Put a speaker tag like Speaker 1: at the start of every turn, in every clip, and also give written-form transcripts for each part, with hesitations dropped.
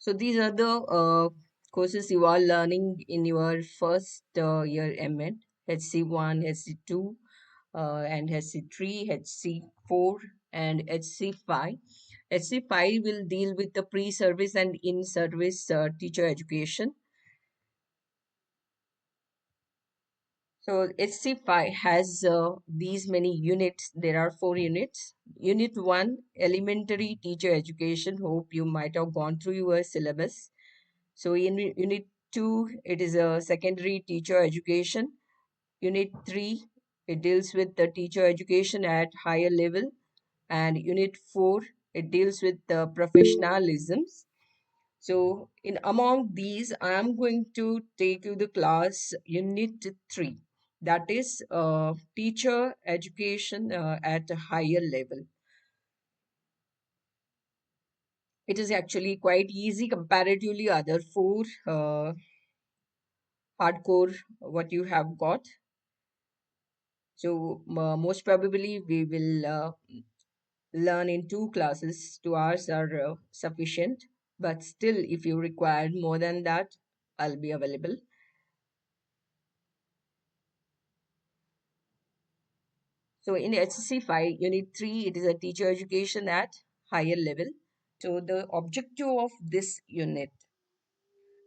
Speaker 1: So these are the courses you are learning in your first year M.Ed, HC1, HC2, and HC3, HC4, and HC5. HC5 will deal with the pre-service and in-service teacher education. So HC5 has these many units. There are 4 units. Unit 1, elementary teacher education. Hope you might have gone through your syllabus. So in Unit 2, it is a secondary teacher education. Unit 3, it deals with the teacher education at higher level. And Unit 4, it deals with the professionalisms. So in among these, I am going to take you the class Unit 3. That is teacher education at a higher level. It is actually quite easy comparatively other 4 hardcore what you have got. So most probably we will learn in 2 classes. 2 hours are sufficient, but still if you require more than that, I'll be available. So in HC5 Unit 3, it is a teacher education at higher level. So the objective of this unit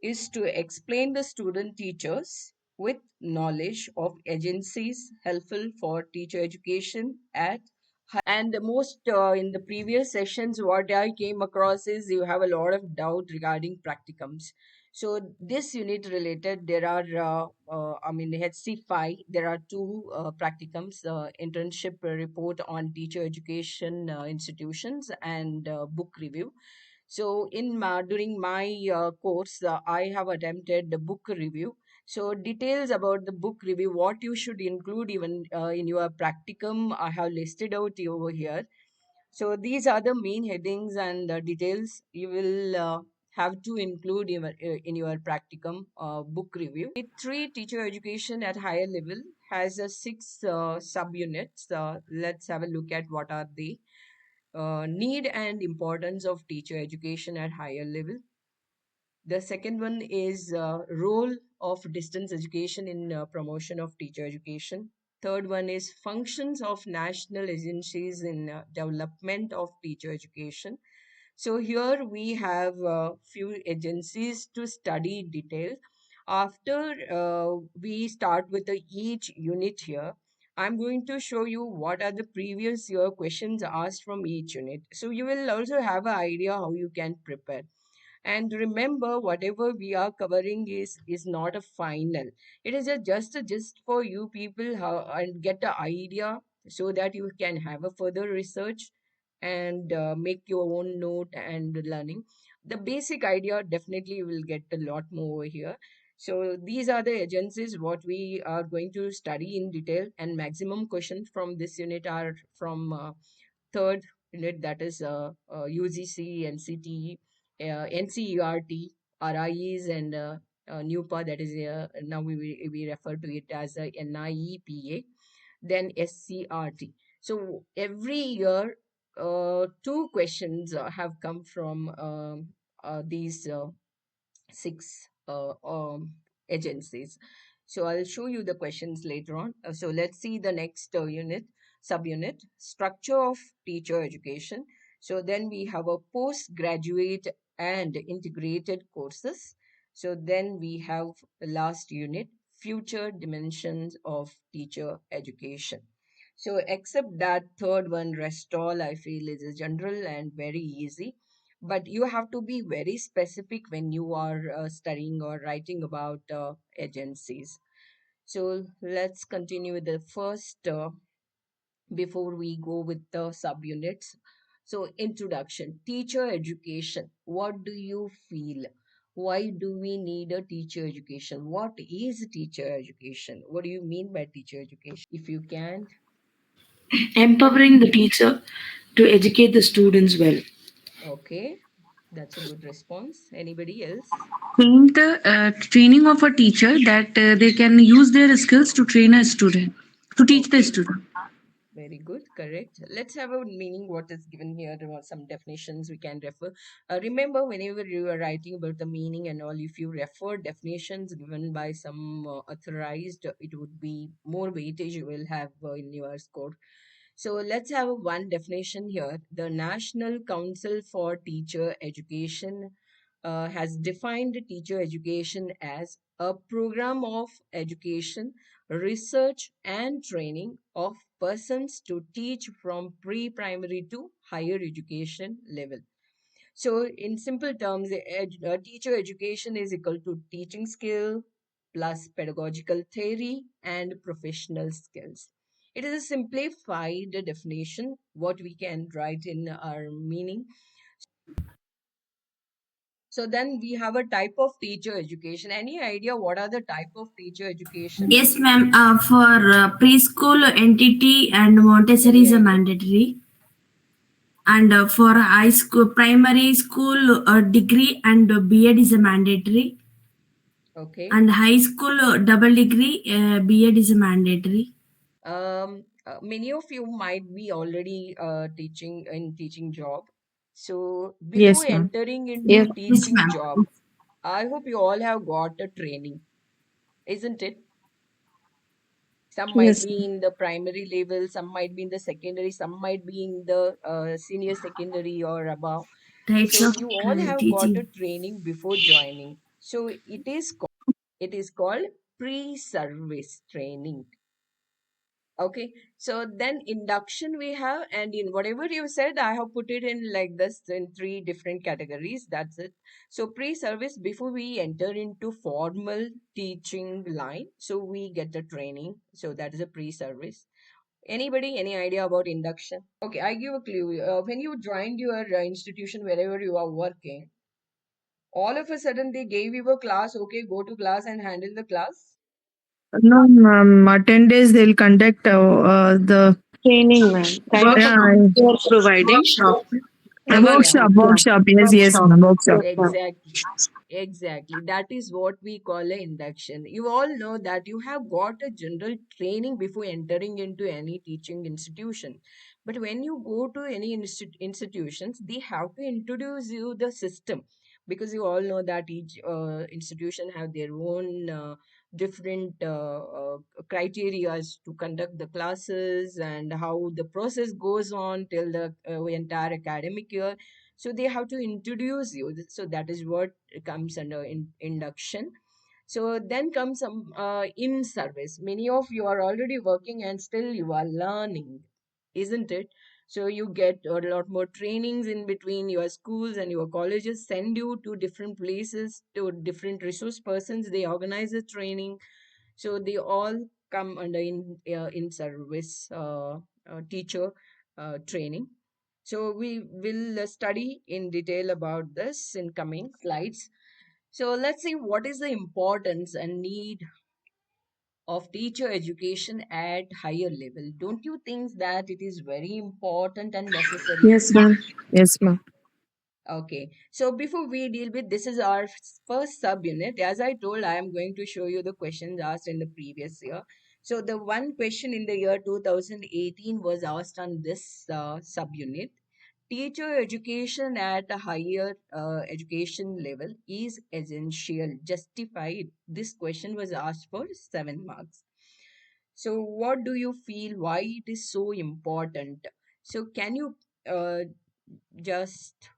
Speaker 1: is to explain the student teachers with knowledge of agencies helpful for teacher education at and the most in the previous sessions what I came across is you have a lot of doubt regarding practicums. So this unit related there are I mean HC5 there are 2 practicums, internship report on teacher education institutions and book review. So during my course, I have attempted the book review. So details about the book review, what you should include even in your practicum, I have listed out over here. So these are the main headings and details you will have to include in your practicum book review. It 3 teacher education at higher level has 6 subunits. Let's have a look at what are they. Need and importance of teacher education at higher level. The second one is role of distance education in promotion of teacher education. Third one is functions of national agencies in development of teacher education. So here we have a few agencies to study detail. After we start with each unit here, I'm going to show you what are the previous year questions asked from each unit. So you will also have an idea how you can prepare. And remember, whatever we are covering is not a final. It is just a gist for you people how and get an idea so that you can have a further research and make your own note and learning. The basic idea definitely will get a lot more over here. So these are the agencies what we are going to study in detail, and maximum questions from this unit are from third unit, that is UGC, NCT, NCERT, RIEs, and NUPA, that is now we refer to it as a NIEPA, then SCRT. So every year, 2 questions have come from these 6 agencies. So I'll show you the questions later on. So let's see the next subunit, structure of teacher education. So then we have a postgraduate and integrated courses. So then we have the last unit, future dimensions of teacher education. So except that third one, rest all I feel is a general and very easy, but you have to be very specific when you are studying or writing about agencies. So let's continue with the first before we go with the subunits. So introduction, teacher education. What do you feel? Why do we need a teacher education? What is teacher education? What do you mean by teacher education? If you can.
Speaker 2: Empowering the teacher to educate the students well.
Speaker 1: Okay, that's a good response. Anybody else?
Speaker 2: Training of a teacher that they can use their skills to train a student, to teach the
Speaker 1: Okay.
Speaker 2: student.
Speaker 1: Very good, correct. Let's have a meaning what is given here, or some definitions we can refer. Remember, whenever you are writing about the meaning and all, if you refer definitions given by some authorized, it would be more weightage you will have in your score. So let's have one definition here. The National Council for Teacher Education has defined teacher education as a program of education, research, and training of persons to teach from pre-primary to higher education level. So, in simple terms, teacher education is equal to teaching skill plus pedagogical theory and professional skills. It is a simplified definition, what we can write in our meaning. So then we have a type of teacher education. Any idea what are the type of teacher education?
Speaker 2: Yes, ma'am. For preschool entity and Montessori
Speaker 1: Any
Speaker 2: is a
Speaker 1: idea?
Speaker 2: mandatory, and for high school, primary school degree and B.Ed is a mandatory,
Speaker 1: Okay.
Speaker 2: and high school double degree B.Ed is a mandatory.
Speaker 1: Many of you might be already teaching in teaching job. So before
Speaker 3: Yes, ma'am.
Speaker 1: entering
Speaker 3: Yes.
Speaker 1: into
Speaker 2: Yes,
Speaker 1: teaching
Speaker 2: ma'am.
Speaker 1: job, I hope you all have got a training, isn't it? Some might
Speaker 3: Yes.
Speaker 1: be in the primary level, some might be in the secondary, some might be in the senior secondary or above.
Speaker 2: Types
Speaker 1: So
Speaker 2: of
Speaker 1: you all have got a
Speaker 2: teaching.
Speaker 1: training before joining. So it is called pre-service training. Okay, so then induction we have, and in whatever you said, I have put it in like this in three different categories. That's it. So pre-service, before we enter into formal teaching line, so we get the training. So that is a pre-service. Anybody, any idea about induction? Okay, I give a clue. When you joined your institution, wherever you are working, all of a sudden they gave you a class. Okay, go to class and handle the class.
Speaker 3: No, 10 days they'll conduct the
Speaker 4: Training, ma'am. Kind of a
Speaker 3: uh,
Speaker 4: course they are providing.
Speaker 2: Workshop.
Speaker 3: a
Speaker 2: Work.
Speaker 1: Yeah,
Speaker 3: workshop.
Speaker 4: Yeah.
Speaker 3: Workshop. Yes, yes,
Speaker 4: Workshop.
Speaker 3: ma'am. Workshop.
Speaker 4: Yes, ma'am.
Speaker 1: exactly. Exactly. That is what we call a induction. You all know that you have got a general training before entering into any teaching institution. But when you go to any institutions, they have to introduce you the system, because you all know that each institution have their own different criterias to conduct the classes and how the process goes on till the entire academic year. So they have to introduce you. So that is what comes under induction. So then comes some in service. Many of you are already working and still you are learning, isn't it? So you get a lot more trainings in between. Your schools and your colleges send you to different places, to different resource persons. They organize the training. So they all come under in service teacher training. So we will study in detail about this in coming slides. So let's see what is the importance and need of teacher education at higher level. Don't you think that it is very important and necessary?
Speaker 3: Yes, ma'am. Yes, ma'am.
Speaker 1: Okay, so before we deal with this is our first subunit. As I told, I am going to show you the questions asked in the previous year. So the one question in the year 2018 was asked on this subunit. Teacher education at a higher education level is essential, justified. This question was asked for 7 marks. So what do you feel? Why it is so important? So can you uh, just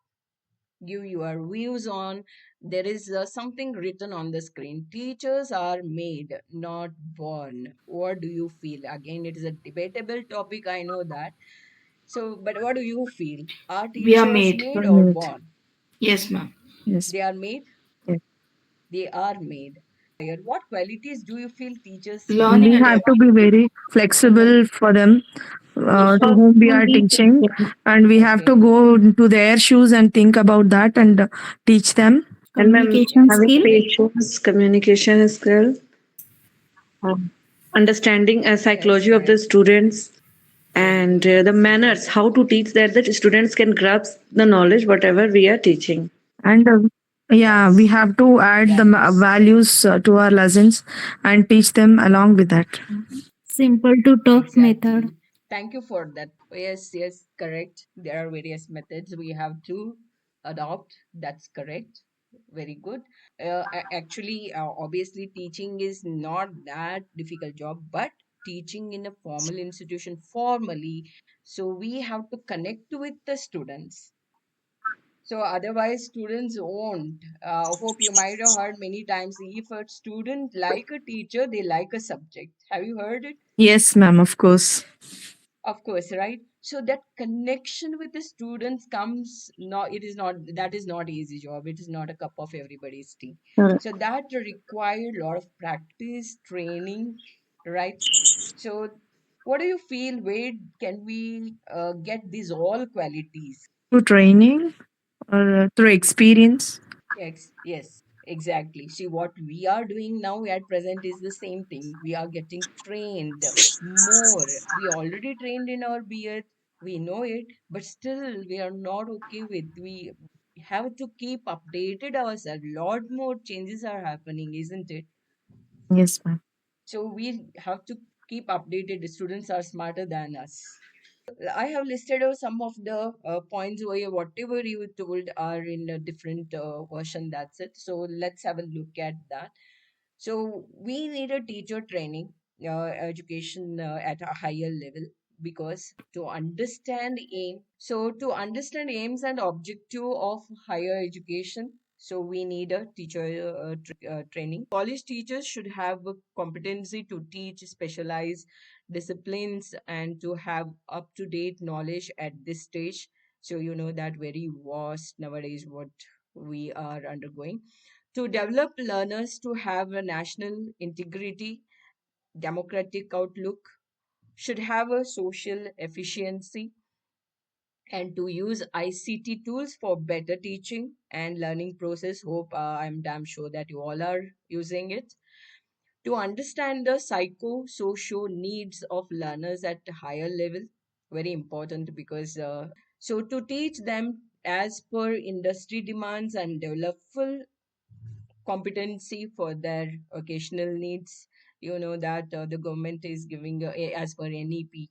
Speaker 1: give your views on? There is something written on the screen. Teachers are made, not born. What do you feel? Again, it is a debatable topic, I know that. So but what do you feel? Are
Speaker 2: We are
Speaker 1: teachers
Speaker 2: made.
Speaker 1: made or
Speaker 3: Right.
Speaker 1: born?
Speaker 2: Yes, ma'am.
Speaker 3: Yes.
Speaker 1: They are made.
Speaker 3: Yes.
Speaker 1: They are made. What qualities do you feel teachers should
Speaker 3: We
Speaker 2: Learning and
Speaker 3: have
Speaker 1: possess?
Speaker 3: to be very flexible for them, to whom we are
Speaker 4: Personally,
Speaker 3: teaching, and we have to
Speaker 1: Okay.
Speaker 3: go to their shoes and think about that and teach them.
Speaker 4: and ma'am,
Speaker 5: Communication
Speaker 4: having
Speaker 5: skill.
Speaker 4: patience, communication skill, understanding a
Speaker 1: Yes,
Speaker 4: psychology of the
Speaker 1: right.
Speaker 4: students,
Speaker 1: Very
Speaker 4: and
Speaker 1: good.
Speaker 4: the manners, how to teach that the students can grasp the knowledge whatever we are teaching.
Speaker 3: And yeah, we
Speaker 1: Yes,
Speaker 3: have to add the
Speaker 1: that is
Speaker 3: values to our lessons and teach them along with that.
Speaker 5: Simple to tough
Speaker 1: exactly.
Speaker 5: method.
Speaker 1: Thank you for that. Yes, yes, correct. There are various methods we have to adopt. That's correct. Very good. Actually, obviously, teaching is not that difficult job, but teaching in a formal institution formally, so we have to connect with the students. So otherwise, students won't. Hope you might have heard many times. If a student like a teacher, they like a subject. Have you heard it?
Speaker 3: Yes, ma'am, of course.
Speaker 1: Of course, right? So that connection with the students comes not, it is not, that is not easy job. It is not a cup of everybody's tea.
Speaker 4: Correct.
Speaker 1: So that required a lot of practice, training, right? So what do you feel? Where can we get these all qualities?
Speaker 3: Through training or through experience?
Speaker 1: Yes, yes, exactly. See, what we are doing now at present is the same thing. We are getting trained more. We already trained in our beard, we know it, but still we are not okay with. We have to keep updated ourselves. Lot more changes are happening, isn't it?
Speaker 3: Yes, ma'am.
Speaker 1: So we have to keep updated. The students are smarter than us. I have listed out some of the points where whatever you told are in a different version. That's it. So let's have a look at that. So we need a teacher training, education at a higher level, because to understand aim. So to understand aims and objective of higher education, so we need a teacher training. College teachers should have a competency to teach specialized disciplines and to have up to date knowledge at this stage. So you know that very vast nowadays what we are undergoing to develop learners to have a national integrity, democratic outlook, should have a social efficiency, and to use ICT tools for better teaching and learning process. Hope I'm damn sure that you all are using it. To understand the psycho-socio needs of learners at a higher level, very important because so to teach them as per industry demands and develop full competency for their occasional needs. You know that the government is giving, as per NEP,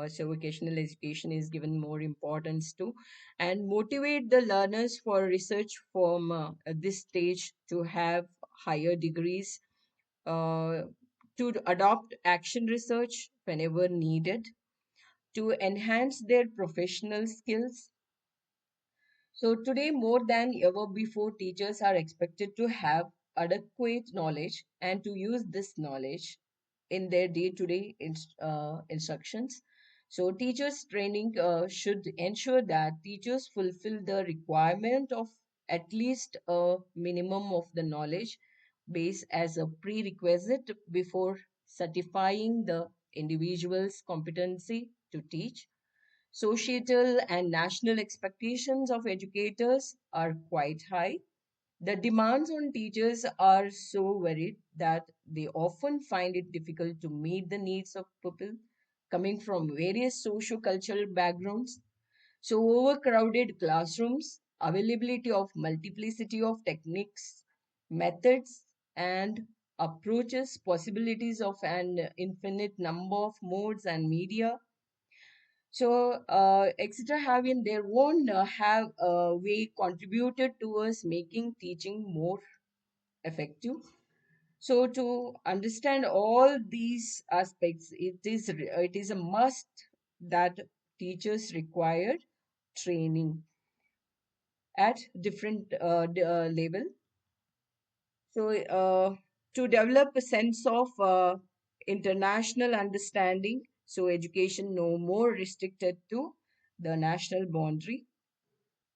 Speaker 1: so vocational education is given more importance to, and motivate the learners for research from at this stage to have higher degrees, uh, to adopt action research whenever needed, to enhance their professional skills. So today, more than ever before, teachers are expected to have adequate knowledge and to use this knowledge in their day-to-day instructions. So teachers training should ensure that teachers fulfill the requirement of at least a minimum of the knowledge base as a prerequisite before certifying the individual's competency to teach. Societal and national expectations of educators are quite high. The demands on teachers are so varied that they often find it difficult to meet the needs of people coming from various socio-cultural backgrounds. So overcrowded classrooms, availability of multiplicity of techniques, methods, and approaches, possibilities of an infinite number of modes and media, so, etc. have in their own have way contributed towards making teaching more effective. So, to understand all these aspects, it is a must that teachers require training at different level. So, to develop a sense of international understanding, so education no more restricted to the national boundary.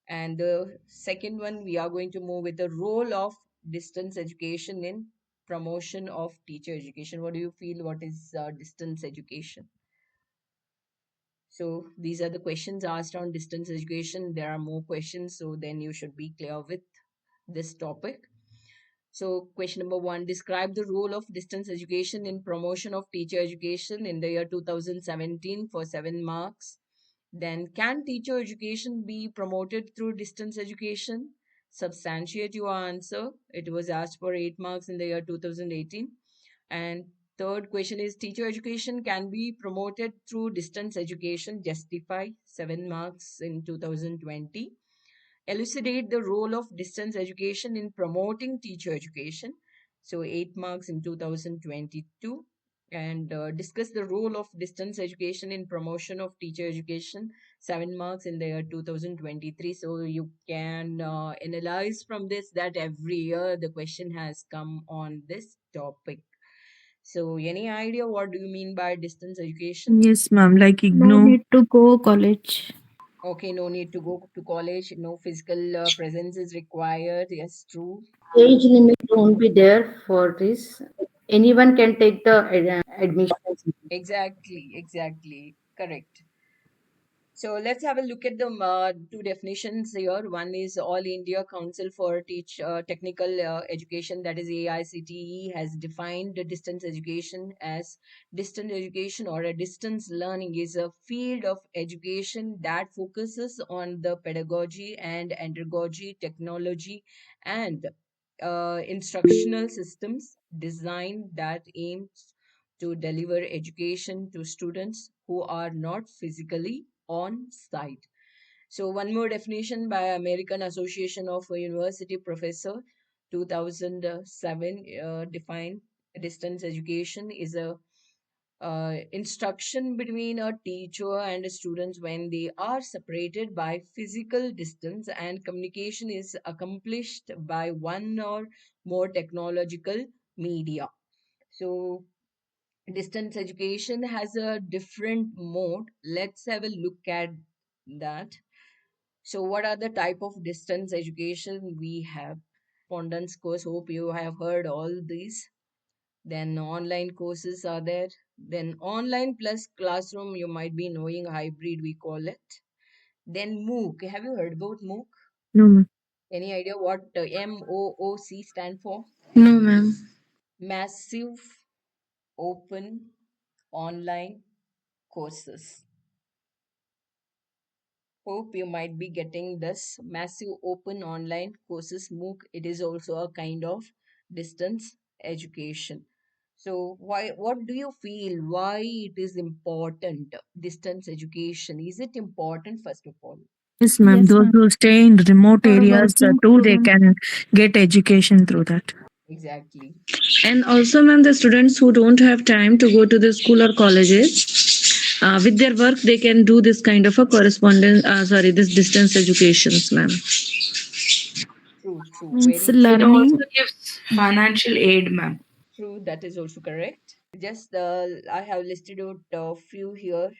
Speaker 1: And the second one, we are going to move with the role of distance education in promotion of teacher education. What do you feel? What is distance education? So these are the questions asked on distance education. There are more questions, so then you should be clear with this topic. So question number one, describe the role of distance education in promotion of teacher education in the year 2017 for 7 marks. Then, can teacher education be promoted through distance education? Substantiate your answer. It was asked for 8 marks in the year 2018. And Third question is teacher education can be promoted through distance education. Justify 7 marks in 2020. Elucidate the role of distance education in promoting teacher education. So 8 marks in 2022. And discuss the role of distance education in promotion of teacher education. 7 marks in the year 2023. So you can analyze from this that every year the question has come on this topic. So any idea what do you mean by distance education?
Speaker 3: Yes, ma'am. Like
Speaker 5: No
Speaker 3: IGNO.
Speaker 5: need to go college.
Speaker 1: Okay, no need to go to college, no physical presence is required. Yes, true.
Speaker 6: Age limit won't be there for this. Anyone can take the admission.
Speaker 1: Exactly, exactly. Correct. So let's have a look at the two definitions here. One is All India Council for Technical Education, that is AICTE, has defined the distance education as distance education or a distance learning is a field of education that focuses on the pedagogy and andragogy, technology, and instructional systems design that aims to deliver education to students who are not physically on site. So, one more definition by American Association of University Professor 2007 defined distance education is a instruction between a teacher and students when they are separated by physical distance and communication is accomplished by one or more technological media. So distance education has a different mode. Let's have a look at that. So what are the type of distance education we have? Correspondence course, hope you have heard all these. Then online courses are there. Then online plus classroom, you might be knowing hybrid, we call it. Then MOOC. Have you heard about MOOC?
Speaker 3: No, ma'am.
Speaker 1: Any idea what MOOC stand for?
Speaker 5: No, ma'am.
Speaker 1: Massive open online courses. Hope you might be getting this massive open online courses MOOC. It is also a kind of distance education. So why what do you feel why it is important distance education? Is it important first of all?
Speaker 3: Yes, ma'am.
Speaker 5: Yes,
Speaker 3: Those
Speaker 5: ma'am.
Speaker 3: who stay in remote
Speaker 5: For
Speaker 3: areas
Speaker 5: working
Speaker 3: too, they
Speaker 5: students.
Speaker 3: can get education through that.
Speaker 1: Exactly.
Speaker 4: And also, ma'am, the students who don't have time to go to the school or colleges, with their work, they can do this kind of a correspondence, this distance educations, ma'am.
Speaker 1: True, true,
Speaker 5: Means
Speaker 1: very
Speaker 2: It
Speaker 1: true.
Speaker 2: also
Speaker 5: learning.
Speaker 2: gives financial aid, ma'am.
Speaker 1: True, that is also correct. Just I have listed out a few here.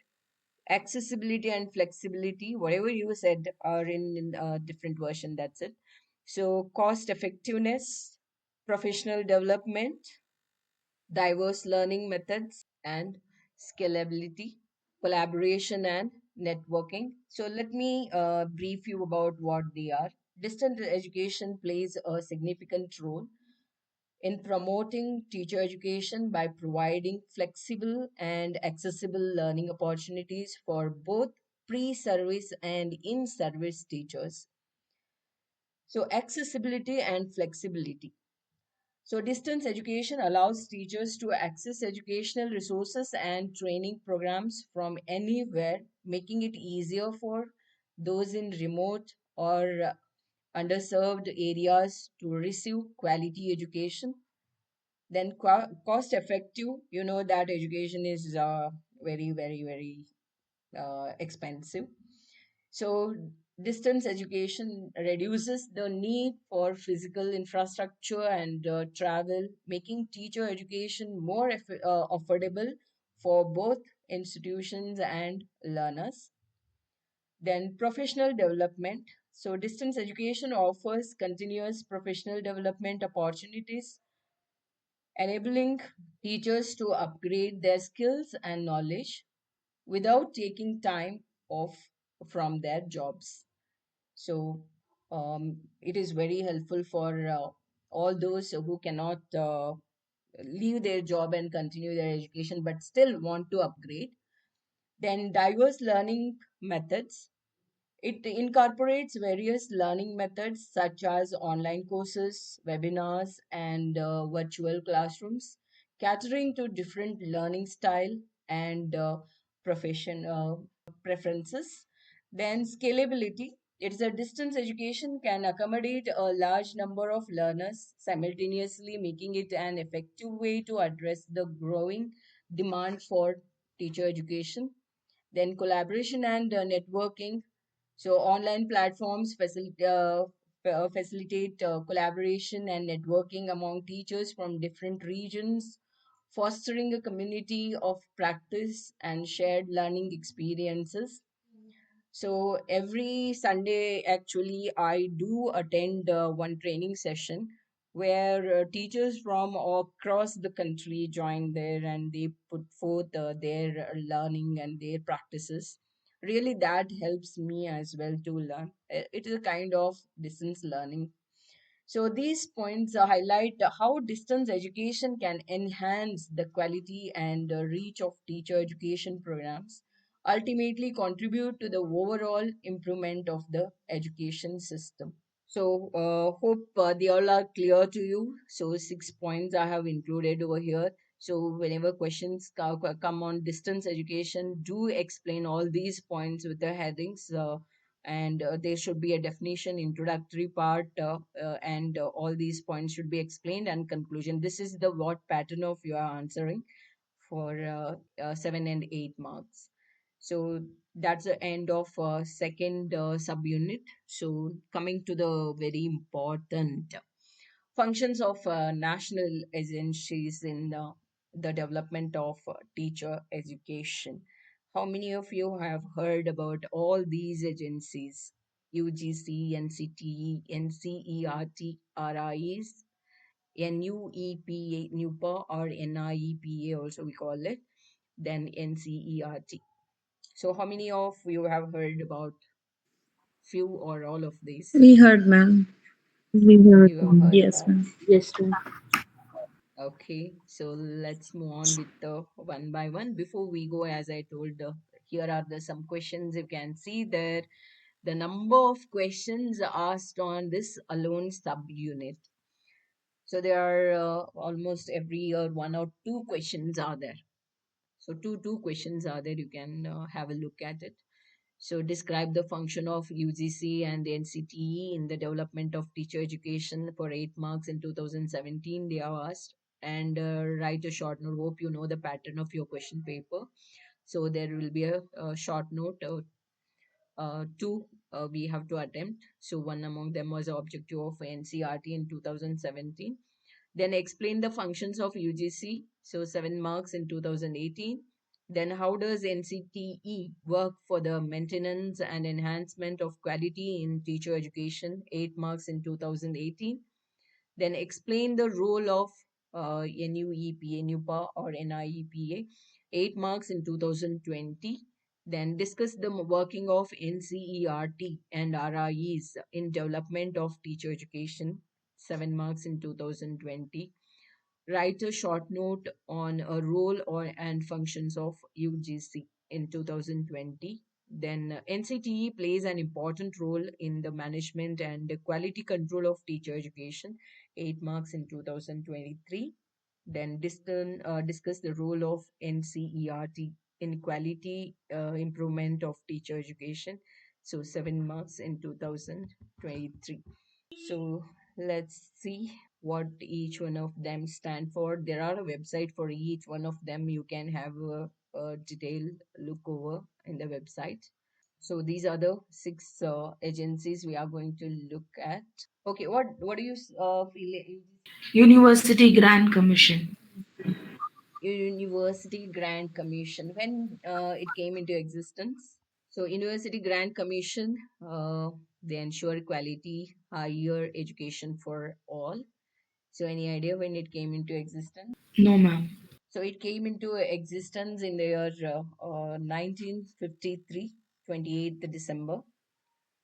Speaker 1: Accessibility and flexibility, whatever you said, are in a different version. That's it. So, cost effectiveness, professional development, diverse learning methods, and scalability, collaboration, and networking. So, let me brief you about what they are. Distance education plays a significant role in promoting teacher education by providing flexible and accessible learning opportunities for both pre-service and in-service teachers. So accessibility and flexibility. So distance education allows teachers to access educational resources and training programs from anywhere, making it easier for those in remote or underserved areas to receive quality education. Then cost effective, you know that education is very very very expensive. So distance education reduces the need for physical infrastructure and travel, making teacher education more affordable for both institutions and learners. Then professional development. So distance education offers continuous professional development opportunities, enabling teachers to upgrade their skills and knowledge without taking time off from their jobs. So, it is very helpful for all those who cannot leave their job and continue their education but still want to upgrade. Then, diverse learning methods. It incorporates various learning methods such as online courses, webinars, and virtual classrooms, catering to different learning style and profession preferences. Then scalability. It is a distance education can accommodate a large number of learners simultaneously, making it an effective way to address the growing demand for teacher education. Then collaboration and networking. So online platforms facilitate collaboration and networking among teachers from different regions, fostering a community of practice and shared learning experiences. So every Sunday, actually, I do attend one training session where teachers from across the country join there and they put forth their learning and their practices. Really, that helps me as well to learn. It is a kind of distance learning. So these points highlight how distance education can enhance the quality and reach of teacher education programs, ultimately contribute to the overall improvement of the education system. So hope they all are clear to you. So 6 points I have included over here. So whenever questions come on distance education, do explain all these points with the headings. And there should be a definition, introductory part, and all these points should be explained and conclusion. This is the what pattern of your answering for 7 and 8 marks. So that's the end of second subunit. So coming to the very important functions of national agencies in the development of teacher education. How many of you have heard about all these agencies? UGC, NCTE, NCERT, RIEs, NUEPA, NUPA, or NIEPA also we call it, then NCERT. So how many of you have heard about few or all of these?
Speaker 4: We heard, ma'am.
Speaker 3: We heard.
Speaker 1: You have heard
Speaker 4: Yes,
Speaker 1: about.
Speaker 4: ma'am.
Speaker 6: Yes, ma'am.
Speaker 1: Okay, so let's move on with the one by one. Before we go, as I told, here are the some questions. You can see there the number of questions asked on this alone subunit. So there are almost every year one or two questions are there. So two questions are there. You can have a look at it. So describe the function of UGC and the NCTE in the development of teacher education for 8 marks in 2017. They are asked and write a short note. Hope you know the pattern of your question paper. So there will be a short note. Two we have to attempt. So one among them was the objective of NCRT in 2017. Then explain the functions of UGC. So 7 marks in 2018. Then how does NCTE work for the maintenance and enhancement of quality in teacher education? 8 marks in 2018. Then explain the role of NUEPA, NUPA or NIEPA. 8 marks in 2020. Then discuss the working of NCERT and RIEs in development of teacher education. 7 marks in 2020. Write a short note on a role or and functions of UGC in 2020. Then NCTE plays an important role in the management and the quality control of teacher education. 8 marks in 2023. Then discuss the role of NCERT in quality improvement of teacher education. So 7 marks in 2023. So let's see what each one of them stand for. There are a website for each one of them. You can have a detailed look over in the website. So these are the six agencies we are going to look at. Okay, what do you feel?
Speaker 2: University Grant Commission.
Speaker 1: University Grant Commission, when it came into existence? So University Grant Commission, they ensure quality higher education for all. So any idea when it came into existence?
Speaker 2: No, ma'am.
Speaker 1: So it came into existence in the year 1953, 28th December,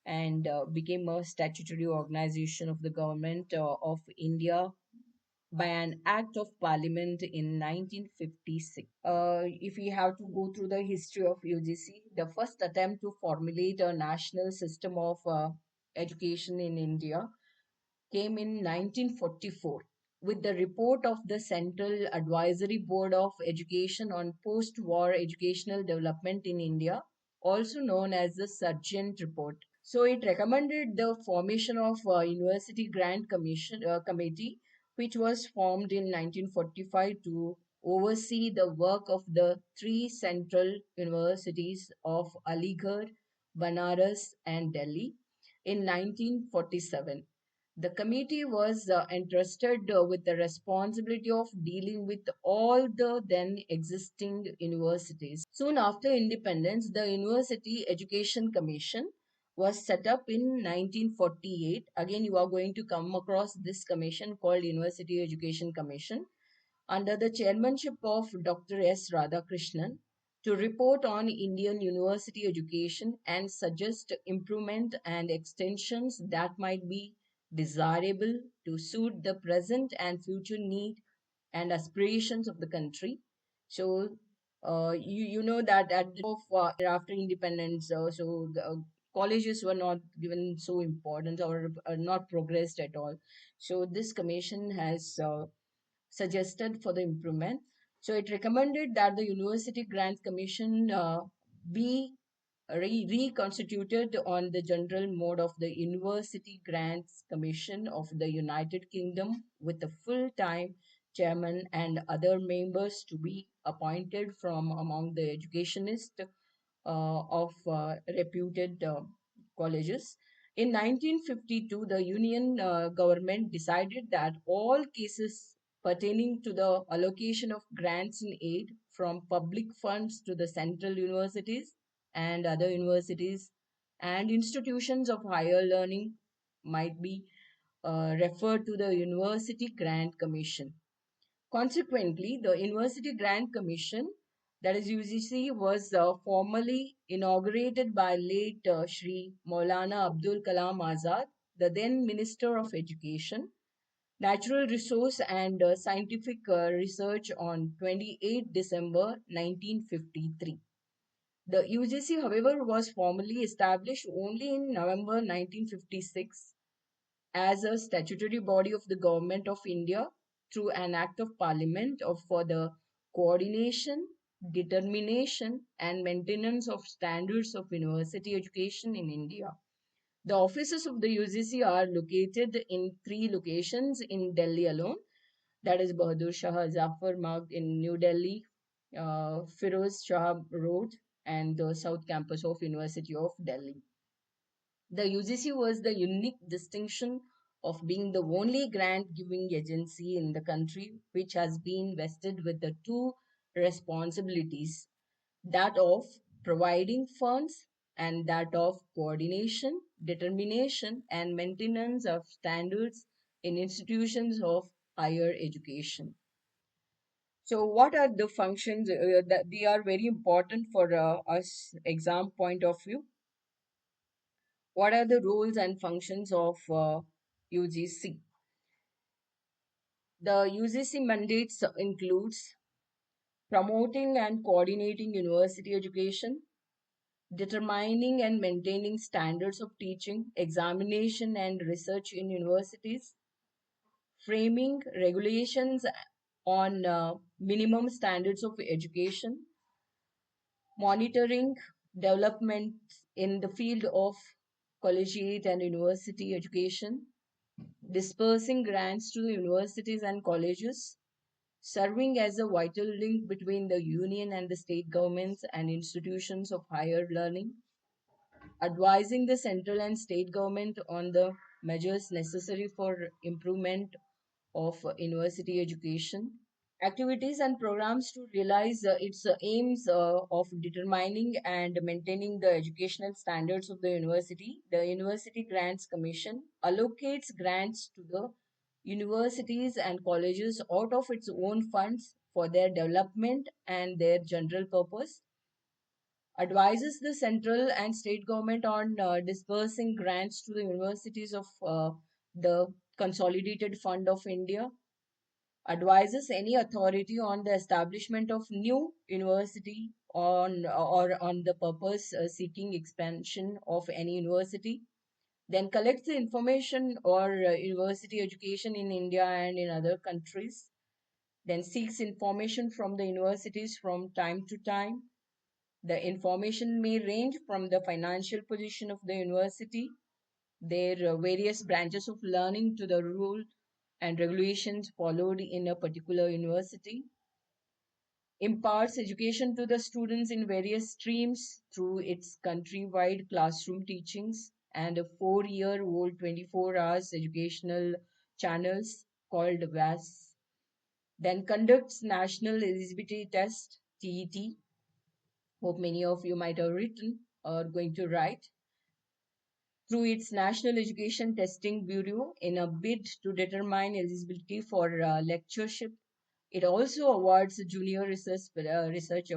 Speaker 1: and became a statutory organization of the government of India by an act of parliament in 1956. If we have to go through the history of UGC, the first attempt to formulate a national system of education in India came in 1944. with the report of the Central Advisory Board of Education on Post-War Educational Development in India, also known as the Sargent Report. So it recommended the formation of a University Grant Committee, which was formed in 1945 to oversee the work of the three central universities of Aligarh, Banaras, and Delhi in 1947. The committee was entrusted with the responsibility of dealing with all the then existing universities. Soon after independence, the University Education Commission was set up in 1948. Again, you are going to come across this commission called University Education Commission under the chairmanship of Dr. S. Radhakrishnan to report on Indian university education and suggest improvement and extensions that might be desirable to suit the present and future need and aspirations of the country. So, you know that after independence, colleges were not given so important or not progressed at all. So this commission has suggested for the improvement. So it recommended that the University Grants Commission be reconstituted on the general mode of the University Grants Commission of the United Kingdom with a full-time chairman and other members to be appointed from among the educationists of reputed colleges. In 1952, the Union government decided that all cases pertaining to the allocation of grants and aid from public funds to the central universities and other universities and institutions of higher learning might be referred to the University Grant Commission. Consequently, the University Grant Commission, that is UGC, was formally inaugurated by late Shri Maulana Abdul Kalam Azad, the then Minister of Education, Natural Resource and Scientific Research on 28 December 1953. The UGC, however, was formally established only in November 1956 as a statutory body of the Government of India through an Act of Parliament for the coordination, determination, and maintenance of standards of university education in India. The offices of the UGC are located in three locations in Delhi alone, that is Bahadur Shah Zafar Marg in New Delhi, Firoz Shah Road, and the South Campus of University of Delhi. The UGC was the unique distinction of being the only grant giving agency in the country which has been vested with the two responsibilities, that of providing funds and that of coordination, determination, and maintenance of standards in institutions of higher education. So, what are the functions that they are very important for us exam point of view? What are the roles and functions of UGC? The UGC mandates includes promoting and coordinating university education, determining and maintaining standards of teaching, examination and research in universities, framing regulations on minimum standards of education, monitoring development in the field of collegiate and university education, dispersing grants to the universities and colleges, serving as a vital link between the union and the state governments and institutions of higher learning, advising the central and state government on the measures necessary for improvement of university education, activities and programs to realize its aims of determining and maintaining the educational standards of the university. The University Grants Commission allocates grants to the universities and colleges out of its own funds for their development and their general purpose, advises the central and state government on dispersing grants to the universities of the Consolidated Fund of India, advises any authority on the establishment of new university on or on the purpose seeking expansion of any university. then collects the information or university education in India and in other countries, then seeks information from the universities from time to time. The information may range from the financial position of the university, their various branches of learning, to the rule and regulations followed in a particular university, imparts education to the students in various streams through its countrywide classroom teachings and a 4-year-old 24 hours educational channels called VAS, then conducts National Eligibility Test, TET. Hope many of you might have written or going to write. Through its National Education Testing Bureau in a bid to determine eligibility for lectureship. It also awards a Junior Research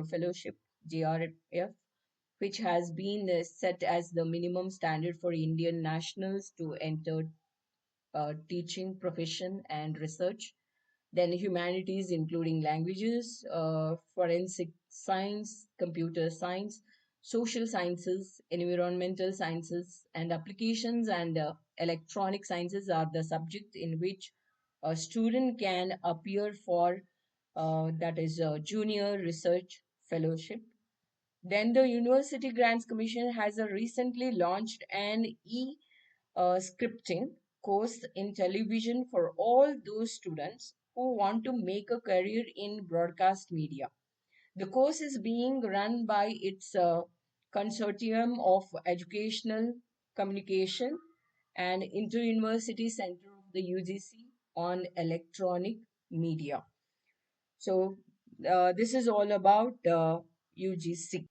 Speaker 1: Fellowship, JRF, which has been set as the minimum standard for Indian nationals to enter teaching profession and research. Then humanities, including languages, forensic science, computer science, social sciences, environmental sciences, and applications and electronic sciences are the subject in which a student can appear for that is a junior research fellowship. Then the University Grants Commission has recently launched an scripting course in television for all those students who want to make a career in broadcast media. The course is being run by its consortium of educational communication and inter-university center of the UGC on electronic media. So this is all about UGC.